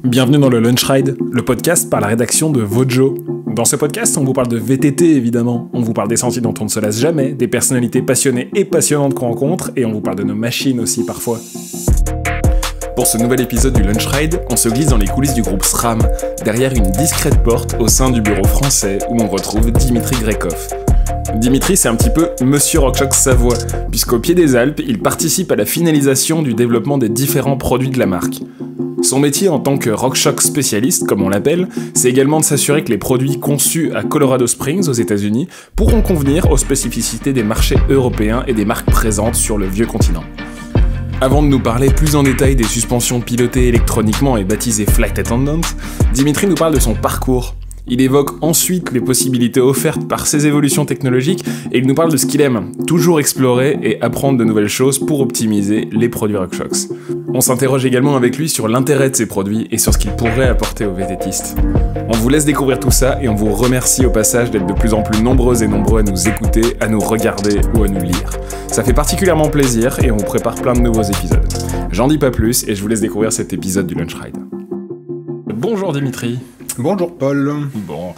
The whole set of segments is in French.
Bienvenue dans le Lunch Ride, le podcast par la rédaction de Vojo. Dans ce podcast, on vous parle de VTT évidemment, on vous parle des sentiers dont on ne se lasse jamais, des personnalités passionnées et passionnantes qu'on rencontre, et on vous parle de nos machines aussi parfois. Pour ce nouvel épisode du Lunch Ride, on se glisse dans les coulisses du groupe SRAM, derrière une discrète porte au sein du bureau français où on retrouve Dimitri Grekov. Dimitri, c'est un petit peu Monsieur RockShox Savoie, puisqu'au pied des Alpes, il participe à la finalisation du développement des différents produits de la marque. Son métier en tant que RockShox spécialiste, comme on l'appelle, c'est également de s'assurer que les produits conçus à Colorado Springs, aux États-Unis, pourront convenir aux spécificités des marchés européens et des marques présentes sur le vieux continent. Avant de nous parler plus en détail des suspensions pilotées électroniquement et baptisées Flight Attendant, Dimitri nous parle de son parcours. Il évoque ensuite les possibilités offertes par ces évolutions technologiques et il nous parle de ce qu'il aime, toujours explorer et apprendre de nouvelles choses pour optimiser les produits RockShox. On s'interroge également avec lui sur l'intérêt de ces produits et sur ce qu'ils pourraient apporter aux VTTistes. On vous laisse découvrir tout ça et on vous remercie au passage d'être de plus en plus nombreuses et nombreux à nous écouter, à nous regarder ou à nous lire. Ça fait particulièrement plaisir et on vous prépare plein de nouveaux épisodes. J'en dis pas plus et je vous laisse découvrir cet épisode du Lunch Ride. Bonjour Dimitri. Bonjour Paul. Bon,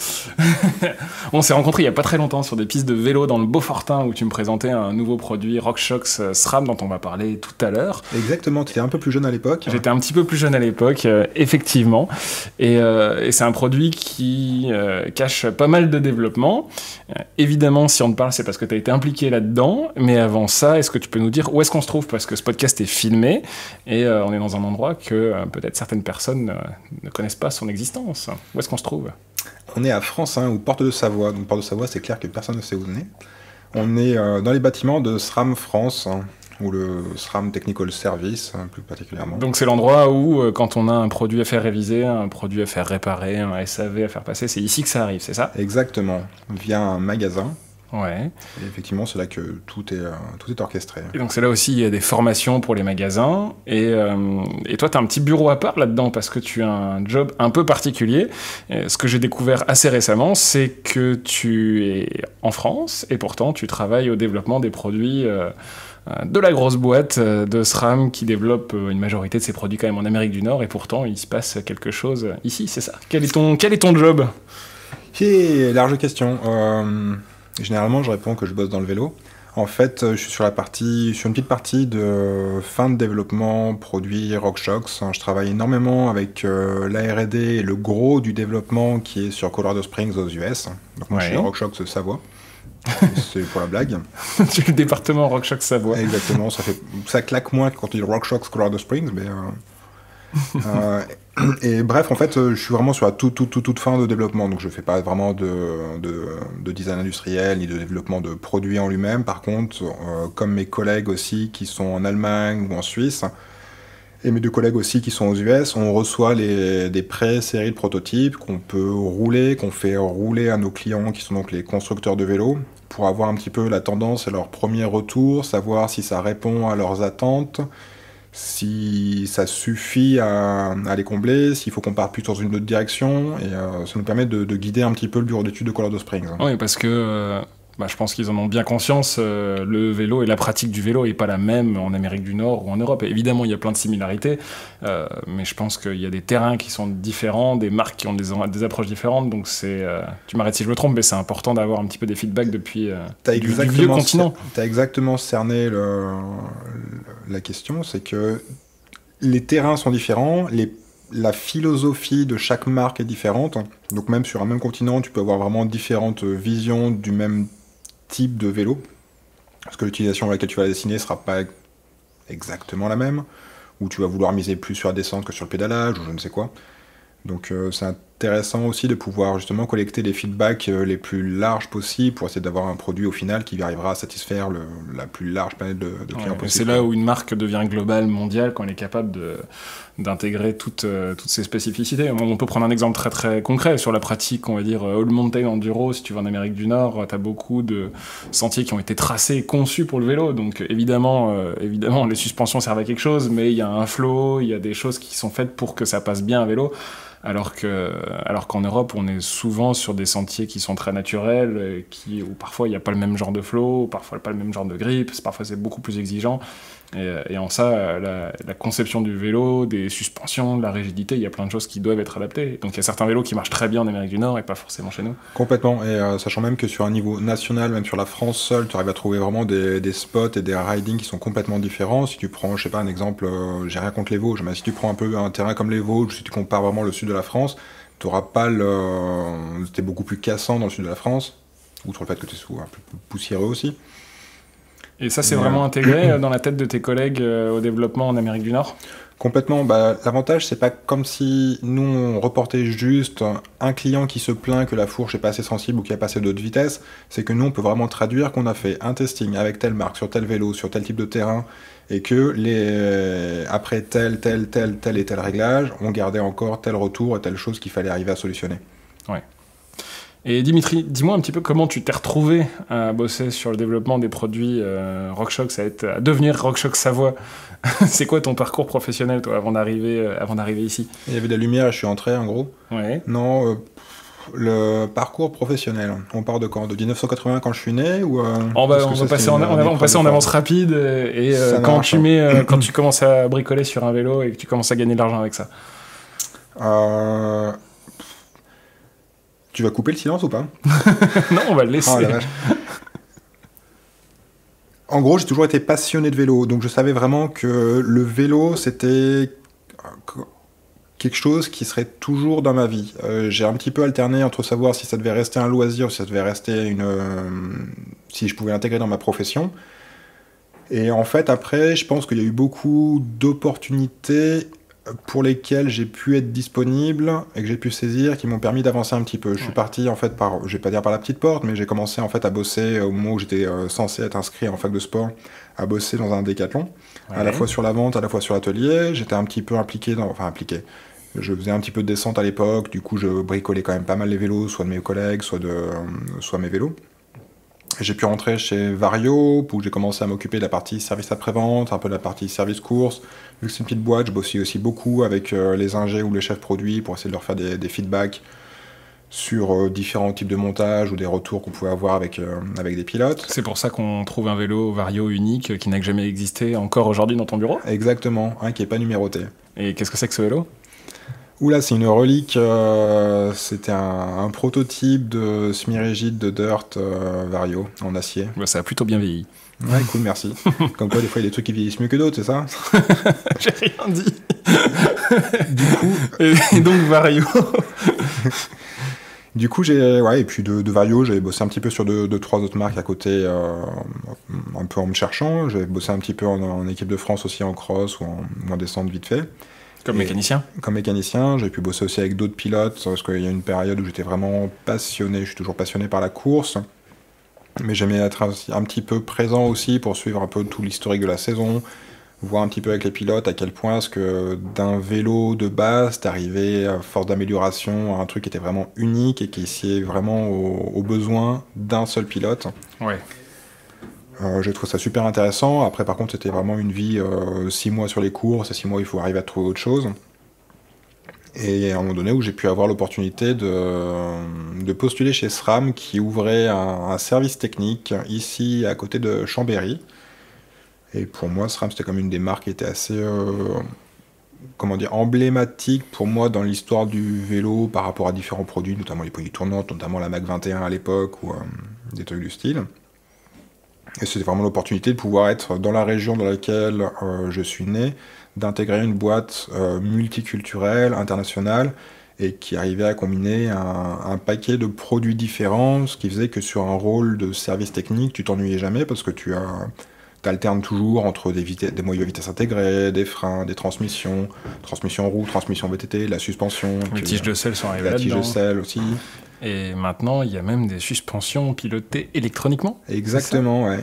on s'est rencontrés il y a pas très longtemps sur des pistes de vélo dans le Beaufortin où tu me présentais un nouveau produit RockShox SRAM dont on va parler tout à l'heure. Exactement, tu étais un peu plus jeune à l'époque. J'étais un petit peu plus jeune à l'époque, effectivement, et c'est un produit qui cache pas mal de développement. Évidemment, si on te parle, c'est parce que tu as été impliqué là-dedans, mais avant ça, est-ce que tu peux nous dire où est-ce qu'on se trouve? Parce que ce podcast est filmé et on est dans un endroit que peut-être certaines personnes ne connaissent pas son existence. Où est-ce qu'on se trouve? On est à France 1, ou Porte de Savoie. Donc Porte de Savoie, c'est clair que personne ne sait où on est. On est dans les bâtiments de SRAM France, ou le SRAM Technical Service, plus particulièrement. Donc c'est l'endroit où, quand on a un produit à faire réviser, un produit à faire réparer, un SAV à faire passer, c'est ici que ça arrive, c'est ça? Exactement, via un magasin. Ouais. Et effectivement, c'est là que tout est orchestré. Et donc c'est là aussi, il y a des formations pour les magasins. Et toi, tu as un petit bureau à part là-dedans parce que tu as un job un peu particulier. Et ce que j'ai découvert assez récemment, c'est que tu es en France et pourtant tu travailles au développement des produits de la grosse boîte de SRAM qui développe une majorité de ses produits quand même en Amérique du Nord. Et pourtant, il se passe quelque chose ici, c'est ça? Quel est ton job? Large question. Généralement, je réponds que je bosse dans le vélo. En fait, je suis sur une petite partie de fin de développement produit RockShox. Je travaille énormément avec la R&D et le gros du développement qui est sur Colorado Springs aux US. Donc moi, je suis RockShox Savoie. C'est pour la blague. Tu es le département RockShox Savoie. Exactement, ça claque moins que quand tu dis RockShox Colorado Springs, mais... et bref, en fait, je suis vraiment sur la toute fin de développement, donc je fais pas vraiment de design industriel ni de développement de produits en lui-même. Par contre, comme mes collègues aussi qui sont en Allemagne ou en Suisse, et mes deux collègues aussi qui sont aux US, on reçoit des pré-séries de prototypes qu'on fait rouler à nos clients qui sont donc les constructeurs de vélos, pour avoir un petit peu la tendance et leur premier retour, savoir si ça répond à leurs attentes, si ça suffit à les combler, s'il faut qu'on parte plus dans une autre direction, et ça nous permet de guider un petit peu le bureau d'études de Colorado Springs. Oui, parce que je pense qu'ils en ont bien conscience, le vélo et la pratique du vélo n'est pas la même en Amérique du Nord ou en Europe. Et évidemment, il y a plein de similarités, mais je pense qu'il y a des terrains qui sont différents, des marques qui ont des approches différentes, donc tu m'arrêtes si je me trompe, mais c'est important d'avoir un petit peu des feedbacks depuis du vieux continent. Tu as exactement cerné la question, c'est que les terrains sont différents, la philosophie de chaque marque est différente, donc même sur un même continent, tu peux avoir vraiment différentes visions du même type de vélo, parce que l'utilisation à laquelle tu vas la dessiner ne sera pas exactement la même, ou tu vas vouloir miser plus sur la descente que sur le pédalage, ou je ne sais quoi. Donc c'est intéressant aussi de pouvoir justement collecter les feedbacks les plus larges possibles pour essayer d'avoir un produit au final qui arrivera à satisfaire la plus large panel de clients possible. C'est là où une marque devient globale, mondiale, quand elle est capable d'intégrer toutes ces spécificités. On peut prendre un exemple très très concret sur la pratique, on va dire all mountain enduro. Si tu vas en Amérique du Nord, tu as beaucoup de sentiers qui ont été tracés et conçus pour le vélo, donc évidemment les suspensions servent à quelque chose, mais il y a un flow, il y a des choses qui sont faites pour que ça passe bien à vélo. alors qu'en Europe, on est souvent sur des sentiers qui sont très naturels, où parfois il n'y a pas le même genre de flow, parfois pas le même genre de grip, parfois c'est beaucoup plus exigeant. Et en ça, la conception du vélo, des suspensions, de la rigidité, il y a plein de choses qui doivent être adaptées. Donc il y a certains vélos qui marchent très bien en Amérique du Nord et pas forcément chez nous. Complètement, et sachant même que sur un niveau national, même sur la France seule, tu arrives à trouver vraiment des spots et des ridings qui sont complètement différents. Si tu prends, je sais pas, un exemple, j'ai rien contre les Vosges, mais si tu prends un peu un terrain comme les Vosges, si tu compares vraiment le sud de la France, tu n'auras pas t'es beaucoup plus cassant dans le sud de la France, outre le fait que tu es un peu poussiéreux aussi. Et ça, c'est vraiment intégré dans la tête de tes collègues au développement en Amérique du Nord ? Complètement. L'avantage, c'est pas comme si nous, on reportait juste un client qui se plaint que la fourche est pas assez sensible ou qu'il n'y a pas assez de vitesse. C'est que nous, on peut vraiment traduire qu'on a fait un testing avec telle marque, sur tel vélo, sur tel type de terrain, et que après tel et tel réglage, on gardait encore tel retour et telle chose qu'il fallait arriver à solutionner. Ouais. Et Dimitri, dis-moi un petit peu comment tu t'es retrouvé à bosser sur le développement des produits RockShox, à devenir RockShox Savoie. C'est quoi ton parcours professionnel, toi, avant d'arriver ici ? Il y avait de la lumière et je suis entré, en gros. Ouais. Non, le parcours professionnel, on part de quand ? De 1980 quand je suis né ou on va passer en avance rapide et quand tu commences à bricoler sur un vélo et que tu commences à gagner de l'argent avec ça. Tu vas couper le silence ou pas ? Non, on va le laisser. Oh, la vache. En gros, j'ai toujours été passionné de vélo, donc je savais vraiment que le vélo, c'était quelque chose qui serait toujours dans ma vie. J'ai un petit peu alterné entre savoir si ça devait rester un loisir ou si ça devait rester si je pouvais l'intégrer dans ma profession. Et en fait, après, je pense qu'il y a eu beaucoup d'opportunités pour lesquelles j'ai pu être disponible et que j'ai pu saisir, qui m'ont permis d'avancer un petit peu. Je suis parti en fait je vais pas dire par la petite porte, mais j'ai commencé en fait à bosser au moment où j'étais censé être inscrit en fac de sport, à bosser dans un décathlon, à la fois sur la vente, à la fois sur l'atelier. J'étais un petit peu impliqué. Je faisais un petit peu de descente à l'époque, du coup je bricolais quand même pas mal les vélos, soit de mes collègues, soit mes vélos. J'ai pu rentrer chez Vario, où j'ai commencé à m'occuper de la partie service après-vente, un peu de la partie service course. Vu que c'est une petite boîte, je bossais aussi beaucoup avec les ingés ou les chefs produits pour essayer de leur faire des feedbacks sur différents types de montage ou des retours qu'on pouvait avoir avec des pilotes. C'est pour ça qu'on trouve un vélo Vario unique qui n'a jamais existé encore aujourd'hui dans ton bureau ? Exactement, qui n'est pas numéroté. Et qu'est-ce que c'est que ce vélo ? Oula, c'est une relique, c'était un prototype de semi-rigide de dirt Vario en acier. Bah, ça a plutôt bien vieilli. Ouais, cool, merci. Comme quoi, des fois, il y a des trucs qui vieillissent mieux que d'autres, c'est ça ? J'ai rien dit. Du coup... Et donc, Vario. Du coup, et puis de Vario, j'avais bossé un petit peu sur deux, trois autres marques à côté, un peu en me cherchant. J'avais bossé un petit peu en équipe de France aussi, en cross ou en descente vite fait. Comme mécanicien ? Comme mécanicien, j'ai pu bosser aussi avec d'autres pilotes, parce qu'il y a une période où j'étais vraiment passionné, je suis toujours passionné par la course, mais j'aimais être un petit peu présent aussi pour suivre un peu tout l'historique de la saison, voir un petit peu avec les pilotes à quel point est-ce que d'un vélo de base, t'arrivais à force d'amélioration à un truc qui était vraiment unique et qui sied vraiment aux besoins d'un seul pilote. Ouais. J'ai trouvé ça super intéressant. Après, par contre, c'était vraiment une vie 6 mois sur les courses et 6 mois il faut arriver à trouver autre chose. Et à un moment donné où j'ai pu avoir l'opportunité de postuler chez SRAM qui ouvrait un service technique ici à côté de Chambéry. Et pour moi, SRAM c'était comme une des marques qui était assez emblématique pour moi dans l'histoire du vélo par rapport à différents produits, notamment les produits tournantes, notamment la Mac 21 à l'époque ou des trucs du style. Et c'était vraiment l'opportunité de pouvoir être dans la région dans laquelle je suis né, d'intégrer une boîte multiculturelle, internationale, et qui arrivait à combiner un paquet de produits différents, ce qui faisait que sur un rôle de service technique, tu t'ennuyais jamais parce que tu alternes toujours entre des moyeux à vitesse intégrée, des freins, des transmission roue, transmission VTT, la suspension. Les tiges de selle sont arrivées là-dedans. La tige de là-dedans. selle aussi. Et maintenant, il y a même des suspensions pilotées électroniquement. Exactement, ouais.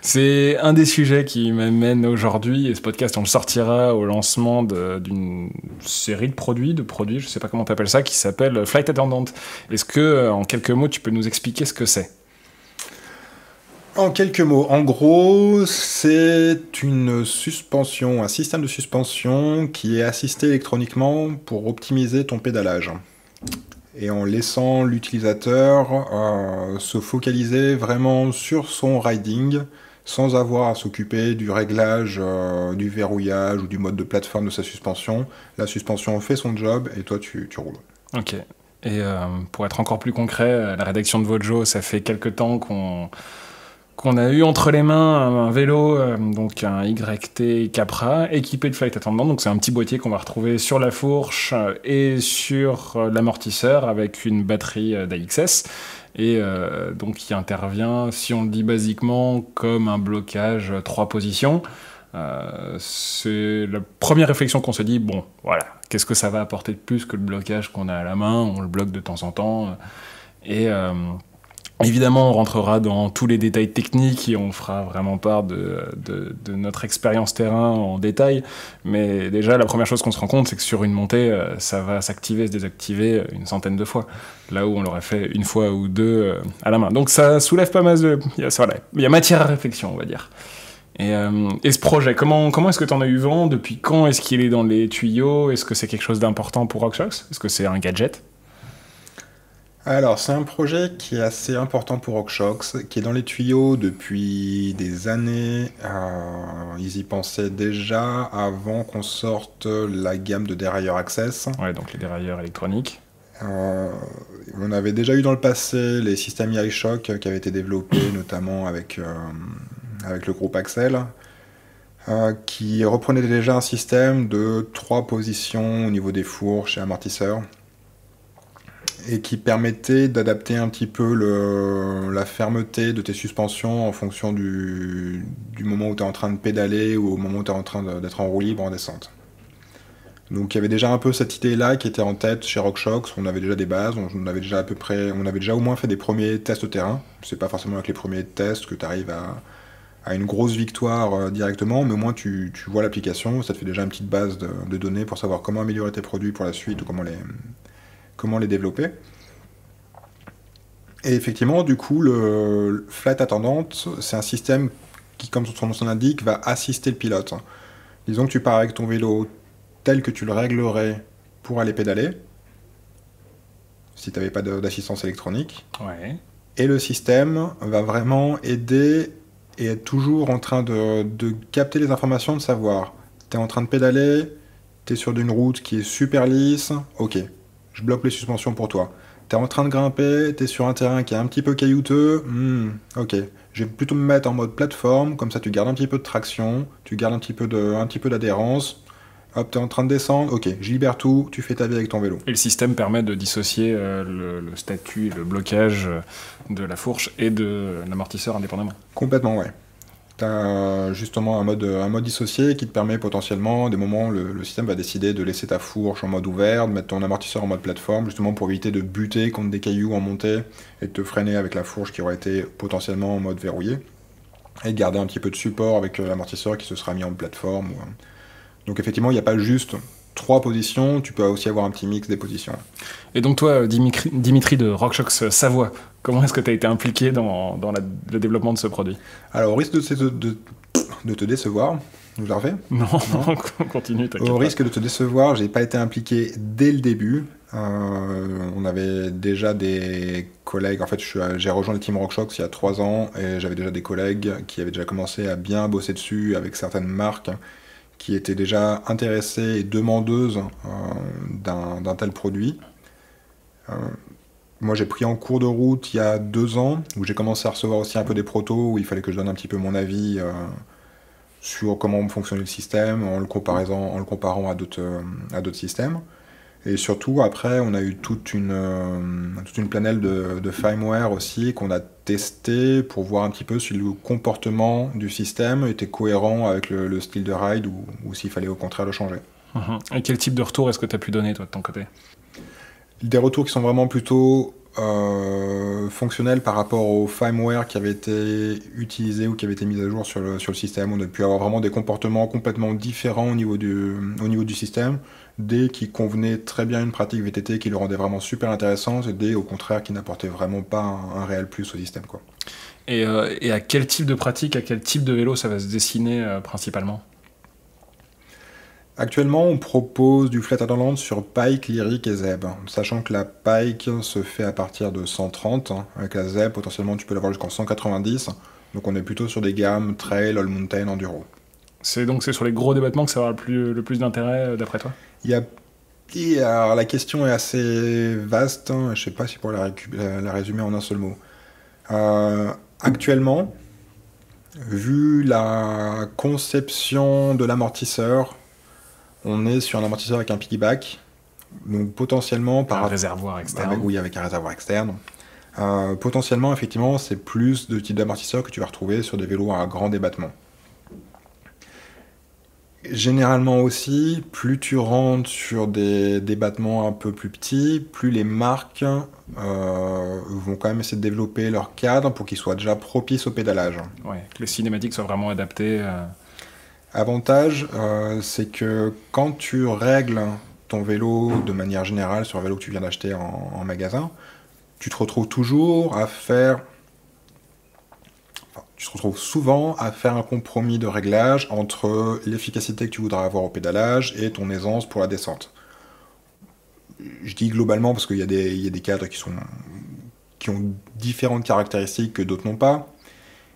C'est un des sujets qui m'amène aujourd'hui, et ce podcast, on le sortira au lancement d'une série de produits, je sais pas comment tu appelles ça, qui s'appelle Flight Attendant. Est-ce que, en quelques mots, tu peux nous expliquer ce que c'est ? En quelques mots, en gros, c'est une suspension, un système de suspension qui est assisté électroniquement pour optimiser ton pédalage. Et en laissant l'utilisateur se focaliser vraiment sur son riding, sans avoir à s'occuper du réglage, du verrouillage ou du mode de plateforme de sa suspension. La suspension fait son job et toi tu roules. Ok. Et pour être encore plus concret, la rédaction de Vojo, ça fait quelques temps qu'on a eu entre les mains un vélo, donc un YT Capra, équipé de flight attendant. Donc c'est un petit boîtier qu'on va retrouver sur la fourche et sur l'amortisseur avec une batterie d'AXS. Et donc qui intervient, si on le dit basiquement, comme un blocage 3 positions. C'est la première réflexion qu'on se dit, bon, voilà, qu'est-ce que ça va apporter de plus que le blocage qu'on a à la main? On le bloque de temps en temps. Et évidemment, on rentrera dans tous les détails techniques et on fera vraiment part de notre expérience terrain en détail. Mais déjà, la première chose qu'on se rend compte, c'est que sur une montée, ça va s'activer, se désactiver une centaine de fois. Là où on l'aurait fait une fois ou deux à la main. Donc ça soulève pas mal de... Il y a matière à réflexion, on va dire. Et ce projet, comment est-ce que tu en as eu vent? Depuis quand est-ce qu'il est dans les tuyaux? Est-ce que c'est quelque chose d'important pour RockShox? Est-ce que c'est un gadget? Alors, c'est un projet qui est assez important pour RockShox, qui est dans les tuyaux depuis des années. Ils y pensaient déjà avant qu'on sorte la gamme de dérailleurs Access. Ouais, donc les dérailleurs électroniques. On avait déjà eu dans le passé les systèmes iShock qui avaient été développés notamment avec le groupe Axel, qui reprenait déjà un système de 3 positions au niveau des fourches et amortisseurs, et qui permettait d'adapter un petit peu la fermeté de tes suspensions en fonction du moment où tu es en train de pédaler ou au moment où tu es en train d'être en roue libre en descente. Donc il y avait déjà un peu cette idée-là qui était en tête chez RockShox. On avait déjà des bases, on avait déjà au moins fait des premiers tests terrain. C'est pas forcément avec les premiers tests que tu arrives à une grosse victoire directement, mais au moins tu vois l'application, ça te fait déjà une petite base de données pour savoir comment améliorer tes produits pour la suite ou comment les développer. Et effectivement, du coup, le flight attendant, c'est un système qui, comme son nom l'indique, va assister le pilote. Disons que tu pars avec ton vélo tel que tu le réglerais pour aller pédaler, si tu n'avais pas d'assistance électronique. Ouais. Et le système va vraiment aider et être toujours en train de capter les informations, de savoir, tu es en train de pédaler, tu es sur une route qui est super lisse, ok, je bloque les suspensions pour toi. Tu es en train de grimper, tu es sur un terrain qui est un petit peu caillouteux, ok, je vais plutôt me mettre en mode plateforme, comme ça tu gardes un petit peu de traction, tu gardes un petit peu d'adhérence. Hop, t'es en train de descendre, ok, je libère tout, tu fais ta vie avec ton vélo. Et le système permet de dissocier le statut et le blocage de la fourche et de l'amortisseur indépendamment. Complètement, ouais. T'as justement un mode dissocié qui te permet potentiellement, des moments, le système va décider de laisser ta fourche en mode ouvert, de mettre ton amortisseur en mode plateforme, justement pour éviter de buter contre des cailloux en montée et de te freiner avec la fourche qui aurait été potentiellement en mode verrouillé. Et de garder un petit peu de support avec l'amortisseur qui se sera mis en plateforme. Donc effectivement, il n'y a pas juste 3 positions, tu peux aussi avoir un petit mix des positions. Et donc toi, Dimitri de RockShox Savoie, comment est-ce que tu as été impliqué dans le développement de ce produit? Alors, au risque de te décevoir, je la refais? Non, continue, t'inquiète. Au risque de te décevoir, j'ai pas été impliqué dès le début. On avait déjà des collègues, en fait j'ai rejoint le team RockShox il y a 3 ans, et j'avais déjà des collègues qui avaient déjà commencé à bien bosser dessus avec certaines marques qui étaient déjà intéressées et demandeuses d'un tel produit. Moi, j'ai pris en cours de route il y a 2 ans, où j'ai commencé à recevoir aussi un peu des protos, où il fallait que je donne un petit peu mon avis sur comment fonctionnait le système, en le comparant à d'autres systèmes. Et surtout, après, on a eu toute une planèle de firmware aussi qu'on a testé pour voir un petit peu si le comportement du système était cohérent avec le style de ride ou s'il fallait au contraire le changer. Et quel type de retour est-ce que tu as pu donner, toi, de ton côté? Des retours qui sont vraiment plutôt fonctionnels par rapport au firmware qui avait été utilisé ou qui avait été mis à jour sur le système. On a pu avoir vraiment des comportements complètement différents au niveau du système, des qui convenaient très bien à une pratique VTT, qui le rendait vraiment super intéressante, et des au contraire qui n'apportaient vraiment pas un réel plus au système, quoi. Et à quel type de pratique, à quel type de vélo ça va se dessiner principalement? Actuellement, on propose du flat Ireland sur Pike, Lyric et Zeb, sachant que la Pike se fait à partir de 130, avec la Zeb, potentiellement tu peux l'avoir jusqu'en 190, donc on est plutôt sur des gammes Trail, All Mountain, Enduro. Donc c'est sur les gros débattements que ça aura le plus d'intérêt, d'après toi? Alors, la question est assez vaste, je ne sais pas si pour la résumer en un seul mot. Actuellement, vu la conception de l'amortisseur, on est sur un amortisseur avec un piggyback, donc potentiellement un réservoir externe. Avec un réservoir externe. Potentiellement, effectivement, c'est plus de type d'amortisseur que tu vas retrouver sur des vélos à grand débattement. Généralement aussi, plus tu rentres sur des débattements un peu plus petits, plus les marques vont quand même essayer de développer leur cadre pour qu'ils soient déjà propices au pédalage. Ouais, que les cinématiques soient vraiment adaptées. Avantage, c'est que quand tu règles ton vélo de manière générale sur un vélo que tu viens d'acheter en magasin, tu te retrouves toujours à faire... Tu te retrouves souvent à faire un compromis de réglage entre l'efficacité que tu voudras avoir au pédalage et ton aisance pour la descente. Je dis globalement parce qu'il y a des cadres qui ont différentes caractéristiques que d'autres n'ont pas.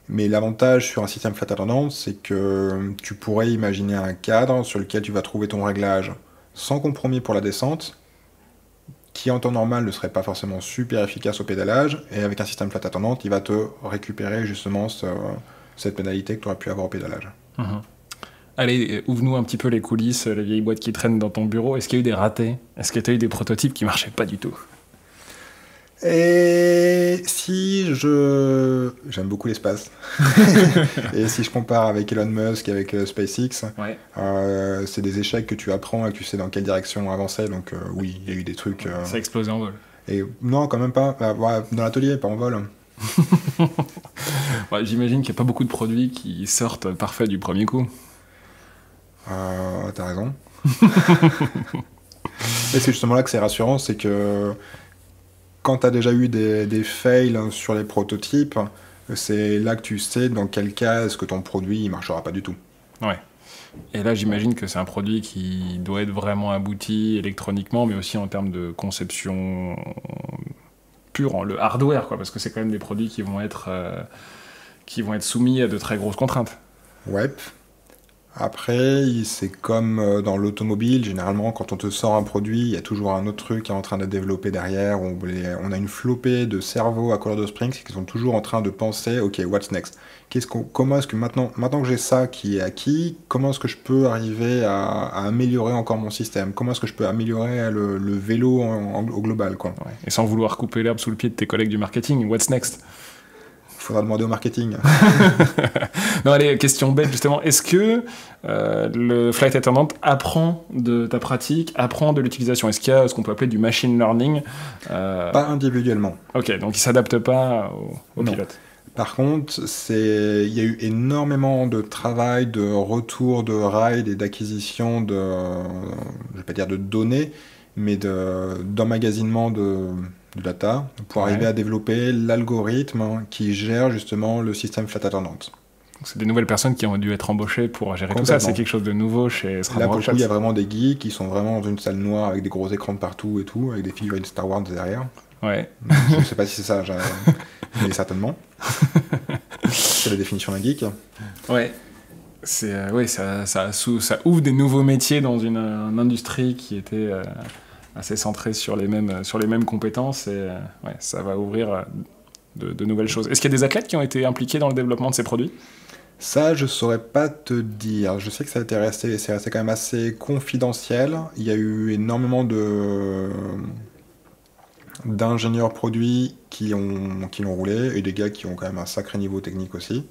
Mais l'avantage sur un système flat Ireland, c'est que tu pourrais imaginer un cadre sur lequel tu vas trouver ton réglage sans compromis pour la descente, qui en temps normal ne serait pas forcément super efficace au pédalage, et avec un système flat Ireland, il va te récupérer justement cette pénalité que tu aurais pu avoir au pédalage. Mmh. Allez, ouvre-nous un petit peu les coulisses, les vieilles boîtes qui traînent dans ton bureau. Est-ce qu'il y a eu des ratés? Est-ce que tu as eu des prototypes qui marchaient pas du tout? Et si j'aime beaucoup l'espace, et si je compare avec Elon Musk et avec SpaceX, ouais. C'est des échecs que tu apprends et que tu sais dans quelle direction avancer, donc oui, il y a eu des trucs... Ça a explosé en vol. Et non, quand même pas, dans l'atelier, pas en vol. Ouais, j'imagine qu'il n'y a pas beaucoup de produits qui sortent parfaits du premier coup. T'as raison. Et c'est justement là que c'est rassurant, c'est que quand tu as déjà eu des fails sur les prototypes, c'est là que tu sais dans quel cas est-ce que ton produit ne marchera pas du tout. Ouais. Et là, j'imagine que c'est un produit qui doit être vraiment abouti électroniquement, mais aussi en termes de conception pure, le hardware, quoi, parce que c'est quand même des produits qui vont être soumis à de très grosses contraintes. Ouais. Après, c'est comme dans l'automobile, généralement, quand on te sort un produit, il y a toujours un autre truc qui est en train d'être développé derrière. On a une flopée de cerveaux à Colorado Springs qui sont toujours en train de penser, OK, what's next? Comment est-ce que maintenant que j'ai ça qui est acquis, comment est-ce que je peux arriver à améliorer encore mon système? Comment est-ce que je peux améliorer le vélo au global, quoi? Ouais. Et sans vouloir couper l'herbe sous le pied de tes collègues du marketing, what's next? Faudra demander au marketing. Non, allez, question bête, justement. Est-ce que le flight attendant apprend de ta pratique, apprend de l'utilisation? Est-ce qu'il y a ce qu'on peut appeler du machine learning? Pas individuellement. Ok, donc il ne s'adapte pas au pilote. Par contre, il y a eu énormément de travail, de retour de ride et d'acquisition je ne vais pas dire de données, mais d'emmagasinement de data pour arriver à développer l'algorithme qui gère justement le système flat attendant. C'est des nouvelles personnes qui ont dû être embauchées pour gérer tout ça. C'est quelque chose de nouveau chez SRAM. Là, pour le coup, il y a vraiment des geeks qui sont vraiment dans une salle noire avec des gros écrans de partout et tout, avec des figurines Star Wars derrière. Ouais. Je ne sais pas si c'est ça, mais certainement. C'est la définition d'un geek. Ouais. Ça ouvre des nouveaux métiers dans une industrie qui était assez centrée sur les mêmes compétences, et ça va ouvrir de nouvelles choses. Est-ce qu'il y a des athlètes qui ont été impliqués dans le développement de ces produits? Ça, je saurais pas te dire. Je sais que c'est resté quand même assez confidentiel. Il y a eu énormément d'ingénieurs produits qui l'ont roulé, et des gars qui ont quand même un sacré niveau technique aussi.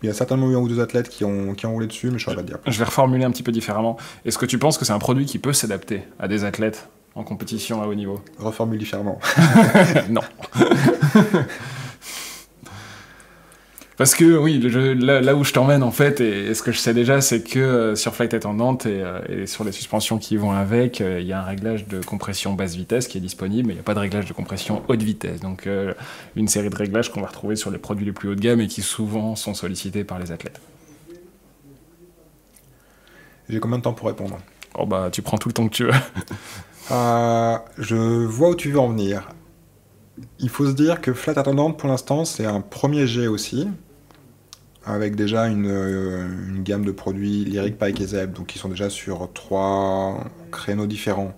Il y a certainement eu un ou deux athlètes qui ont roulé dessus, mais je ne saurais pas te dire. Je vais reformuler un petit peu différemment. Est-ce que tu penses que c'est un produit qui peut s'adapter à des athlètes en compétition à haut niveau? Reformule différemment. Non. Parce que oui, là où je t'emmène en fait, et ce que je sais déjà, c'est que sur Flight Attendant et sur les suspensions qui vont avec, il y a un réglage de compression basse vitesse qui est disponible, mais il n'y a pas de réglage de compression haute vitesse. Donc une série de réglages qu'on va retrouver sur les produits les plus haut de gamme et qui souvent sont sollicités par les athlètes. J'ai combien de temps pour répondre? Oh bah tu prends tout le temps que tu veux. Je vois où tu veux en venir. Il faut se dire que Flight Attendant, pour l'instant, c'est un premier jet aussi, avec déjà une gamme de produits Lyric, Pike et Zeb, donc qui sont déjà sur 3 créneaux différents.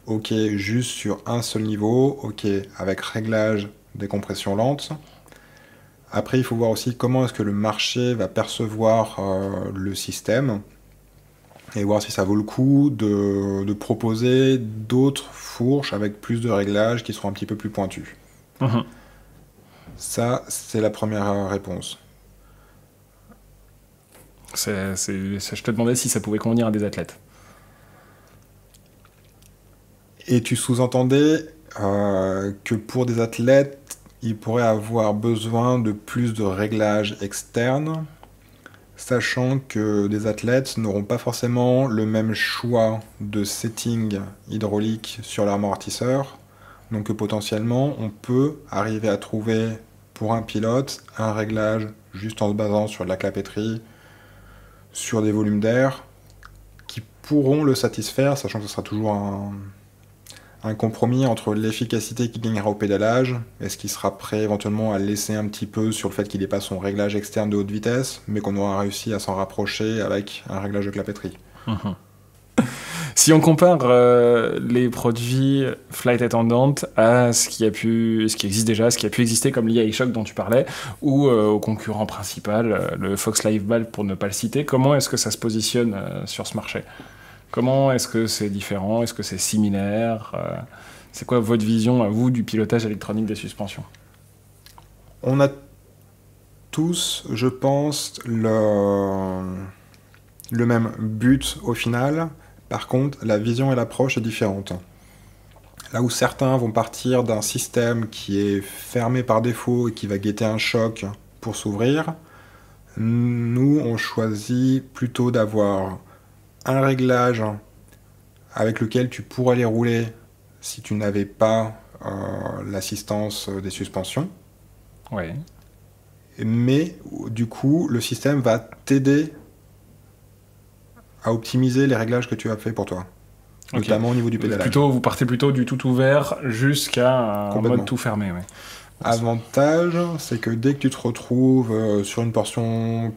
Ok, juste sur un seul niveau, ok, avec réglage des compressions lentes. Après, il faut voir aussi comment est-ce que le marché va percevoir le système, et voir si ça vaut le coup de proposer d'autres fourches avec plus de réglages qui seront un petit peu plus pointus. Ça, c'est la première réponse. Je te demandais si ça pouvait convenir à des athlètes. Et tu sous-entendais que pour des athlètes, ils pourraient avoir besoin de plus de réglages externes, sachant que des athlètes n'auront pas forcément le même choix de setting hydraulique sur leur amortisseur, donc potentiellement on peut arriver à trouver pour un pilote un réglage juste en se basant sur de la clapetterie, sur des volumes d'air, qui pourront le satisfaire, sachant que ce sera toujours un compromis entre l'efficacité qu'il gagnera au pédalage, est-ce qu'il sera prêt éventuellement à laisser un petit peu sur le fait qu'il n'ait pas son réglage externe de haute vitesse, mais qu'on aura réussi à s'en rapprocher avec un réglage de clapetterie. Si on compare les produits Flight Attendant à ce qui existe déjà, ce qui a pu exister comme l'IA Shock dont tu parlais, ou au concurrent principal, le Fox Live Ball pour ne pas le citer, comment est-ce que ça se positionne sur ce marché? Comment est-ce que c'est différent? Est-ce que c'est similaire? C'est quoi votre vision à vous du pilotage électronique des suspensions? On a tous, je pense, le même but au final. Par contre, la vision et l'approche est différente. Là où certains vont partir d'un système qui est fermé par défaut et qui va guetter un choc pour s'ouvrir, nous, on choisit plutôt d'avoir un réglage avec lequel tu pourrais les rouler si tu n'avais pas l'assistance des suspensions. Ouais. Mais du coup, le système va t'aider à optimiser les réglages que tu as fait pour toi, notamment au niveau du pédalage. Vous partez plutôt du tout ouvert jusqu'à un mode tout fermé. Ouais. Avantage, c'est que dès que tu te retrouves sur une portion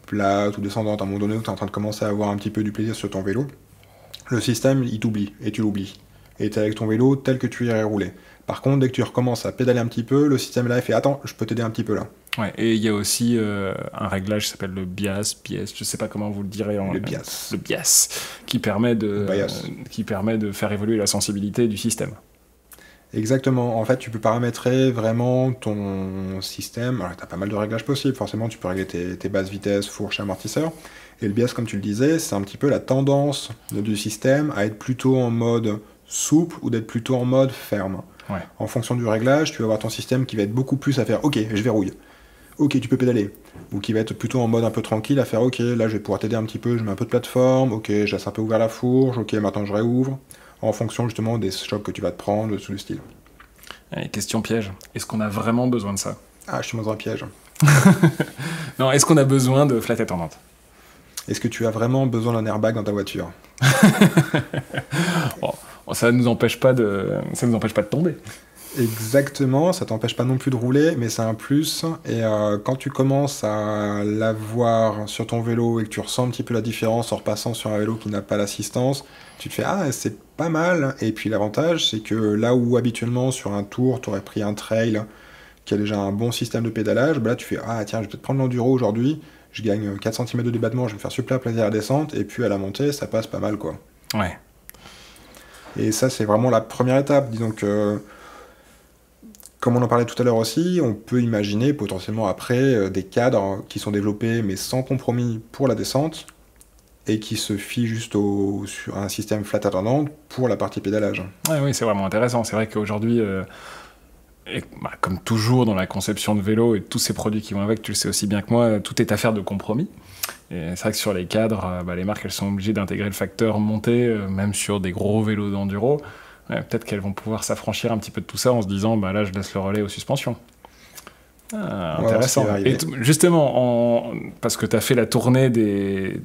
plate ou descendante, à un moment donné où tu es en train de commencer à avoir un petit peu du plaisir sur ton vélo, le système, il t'oublie, et tu l'oublies. Et tu es avec ton vélo tel que tu irais rouler. Par contre, dès que tu recommences à pédaler un petit peu, le système là, il fait « Attends, je peux t'aider un petit peu là ». Ouais, et il y a aussi un réglage qui s'appelle le bias, je sais pas comment vous le direz le bias. Le bias, qui permet de faire évoluer la sensibilité du système. Exactement, en fait tu peux paramétrer vraiment ton système, alors tu as pas mal de réglages possibles, forcément tu peux régler tes basses vitesses, fourches, amortisseurs, et le bias comme tu le disais, c'est un petit peu la tendance du système à être plutôt en mode souple ou d'être plutôt en mode ferme. Ouais. En fonction du réglage, tu vas avoir ton système qui va être beaucoup plus à faire « Ok, je verrouille ». Ok, tu peux pédaler. Ou qui va être plutôt en mode un peu tranquille, à faire ok, là je vais pouvoir t'aider un petit peu, je mets un peu de plateforme, ok, je laisse un peu ouvert la fourche, ok, maintenant je réouvre, en fonction justement des chocs que tu vas te prendre, sous le style. Allez, question piège, est-ce qu'on a vraiment besoin de ça? Ah, je suis dans un piège. Non, est-ce qu'on a besoin de Flight Attendant? Est-ce que tu as vraiment besoin d'un airbag dans ta voiture? Ça nous empêche pas de tomber. Exactement, ça t'empêche pas non plus de rouler, mais c'est un plus. Et quand tu commences à l'avoir sur ton vélo et que tu ressens un petit peu la différence en repassant sur un vélo qui n'a pas l'assistance, tu te fais « Ah, c'est pas mal !» Et puis l'avantage, c'est que là où habituellement sur un tour, tu aurais pris un trail qui a déjà un bon système de pédalage, bah là tu fais « Ah tiens, je vais peut-être prendre l'enduro aujourd'hui, je gagne 4 cm de débattement, je vais me faire super plaisir à la descente, et puis à la montée, ça passe pas mal quoi. » Ouais. Et ça, c'est vraiment la première étape. Disons que comme on en parlait tout à l'heure aussi, on peut imaginer potentiellement après des cadres qui sont développés mais sans compromis pour la descente et qui se fient juste sur un système Flight Attendant pour la partie pédalage. Ouais, oui, c'est vraiment intéressant. C'est vrai qu'aujourd'hui, Et comme toujours dans la conception de vélo et tous ces produits qui vont avec, tu le sais aussi bien que moi, tout est affaire de compromis. Et c'est vrai que sur les cadres, les marques elles sont obligées d'intégrer le facteur montée, même sur des gros vélos d'enduro. Peut-être qu'elles vont pouvoir s'affranchir un petit peu de tout ça en se disant là je laisse le relais aux suspensions. Intéressant. Et justement, parce que tu as fait la tournée des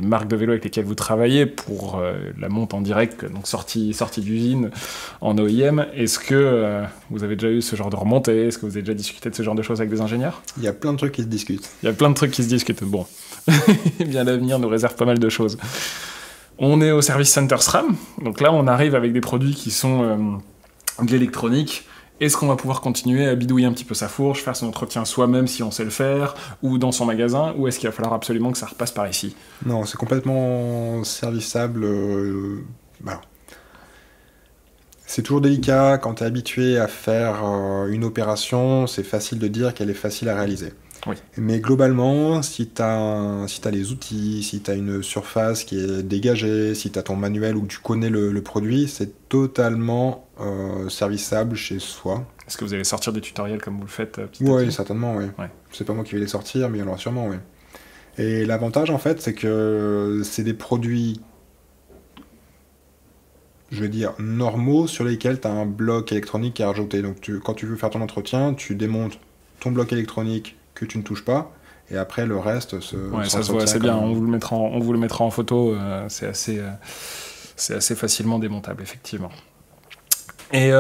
marques de vélo avec lesquelles vous travaillez pour la monte en direct, donc sortie d'usine en OEM. Est-ce que vous avez déjà eu ce genre de remontée? Est-ce que vous avez déjà discuté de ce genre de choses avec des ingénieurs? Il y a plein de trucs qui se discutent. Bon, eh bien l'avenir nous réserve pas mal de choses. On est au service center SRAM, donc là on arrive avec des produits qui sont de l'électronique. Est-ce qu'on va pouvoir continuer à bidouiller un petit peu sa fourche, faire son entretien soi-même si on sait le faire, ou dans son magasin, ou est-ce qu'il va falloir absolument que ça repasse par ici? Non, c'est complètement serviçable. C'est toujours délicat, quand tu es habitué à faire une opération, c'est facile de dire qu'elle est facile à réaliser. Oui. Mais globalement, si tu as les outils, si tu as une surface qui est dégagée, si tu as ton manuel où tu connais le produit, c'est totalement serviçable chez soi. Est-ce que vous allez sortir des tutoriels comme vous le faites petit à petit? Oui, certainement, oui. Ouais. C'est pas moi qui vais les sortir, mais il y en aura sûrement, oui. Et l'avantage, en fait, c'est que c'est des produits, je veux dire, normaux sur lesquels tu as un bloc électronique qui est rajouté. Donc quand tu veux faire ton entretien, tu démontes ton bloc électronique que tu ne touches pas, et après le reste ça se voit assez bien. On vous le mettra en photo. C'est assez facilement démontable, effectivement. Et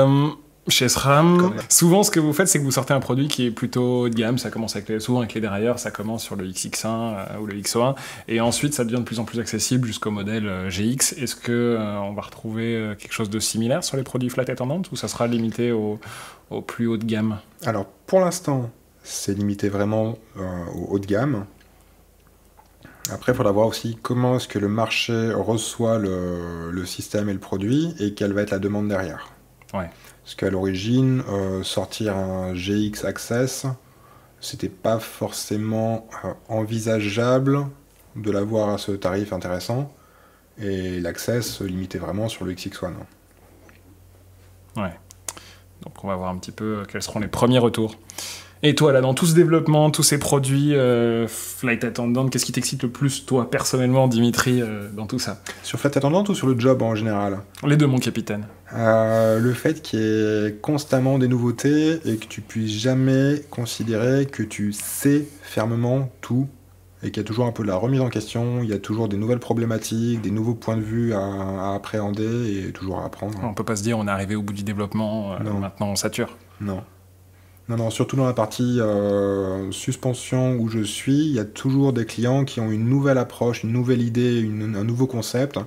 chez SRAM, souvent ce que vous faites, c'est que vous sortez un produit qui est plutôt haut de gamme. Ça commence souvent avec les dérailleurs, ça commence sur le XX1 ou le XO1, et ensuite ça devient de plus en plus accessible jusqu'au modèle GX. Est-ce que on va retrouver quelque chose de similaire sur les produits flat attendant, ou ça sera limité au plus haut de gamme? Alors pour l'instant, c'est limité vraiment au haut de gamme. Après, il faudra voir aussi comment est-ce que le marché reçoit le système et le produit, et quelle va être la demande derrière. Ouais. Parce qu'à l'origine, sortir un GX Access, c'était pas forcément envisageable de l'avoir à ce tarif intéressant, et l'Access se limitait vraiment sur le XX1. Ouais. Donc on va voir un petit peu quels seront les premiers retours. Et toi, là, dans tout ce développement, tous ces produits Flight Attendant, qu'est-ce qui t'excite le plus, toi, personnellement, Dimitri, dans tout ça? Sur Flight Attendant ou sur le job en général? Les deux, mon capitaine. Le fait qu'il y ait constamment des nouveautés et que tu puisses jamais considérer que tu sais fermement tout, et qu'il y a toujours un peu de la remise en question, il y a toujours des nouvelles problématiques, des nouveaux points de vue à appréhender et toujours à apprendre. On peut pas se dire on est arrivé au bout du développement, maintenant on sature. Non, surtout dans la partie suspension où je suis, il y a toujours des clients qui ont une nouvelle approche, une nouvelle idée, un nouveau concept.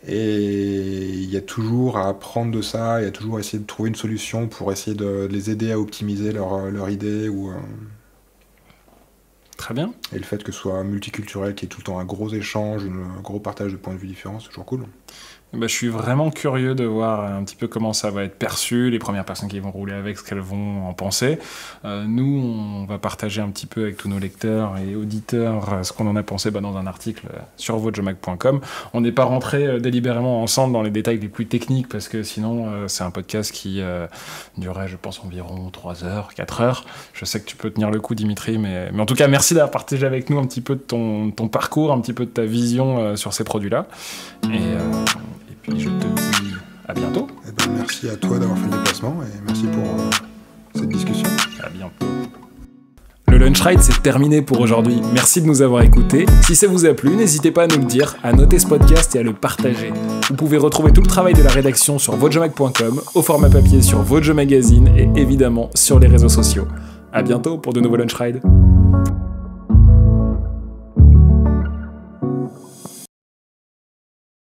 Et il y a toujours à apprendre de ça, il y a toujours à essayer de trouver une solution pour essayer de les aider à optimiser leur idée. Très bien. Et le fait que ce soit multiculturel, qu'il y ait tout le temps un gros échange, un gros partage de points de vue différents, c'est toujours cool. Je suis vraiment curieux de voir un petit peu comment ça va être perçu, les premières personnes qui vont rouler avec, ce qu'elles vont en penser. Nous, on va partager un petit peu avec tous nos lecteurs et auditeurs ce qu'on en a pensé dans un article sur vojomag.com. On n'est pas rentré délibérément ensemble dans les détails les plus techniques, parce que sinon, c'est un podcast qui durerait, je pense, environ 3 heures, 4 heures. Je sais que tu peux tenir le coup, Dimitri, mais en tout cas, merci d'avoir partagé avec nous un petit peu de ton parcours, un petit peu de ta vision sur ces produits-là. Et puis je te dis à bientôt. Merci à toi d'avoir fait le déplacement et merci pour cette discussion. À bientôt. Le Lunch Ride, c'est terminé pour aujourd'hui. Merci de nous avoir écoutés. Si ça vous a plu, n'hésitez pas à nous le dire, à noter ce podcast et à le partager. Vous pouvez retrouver tout le travail de la rédaction sur vojomag.com, au format papier sur Vojo Magazine et évidemment sur les réseaux sociaux. À bientôt pour de nouveaux Lunch Rides.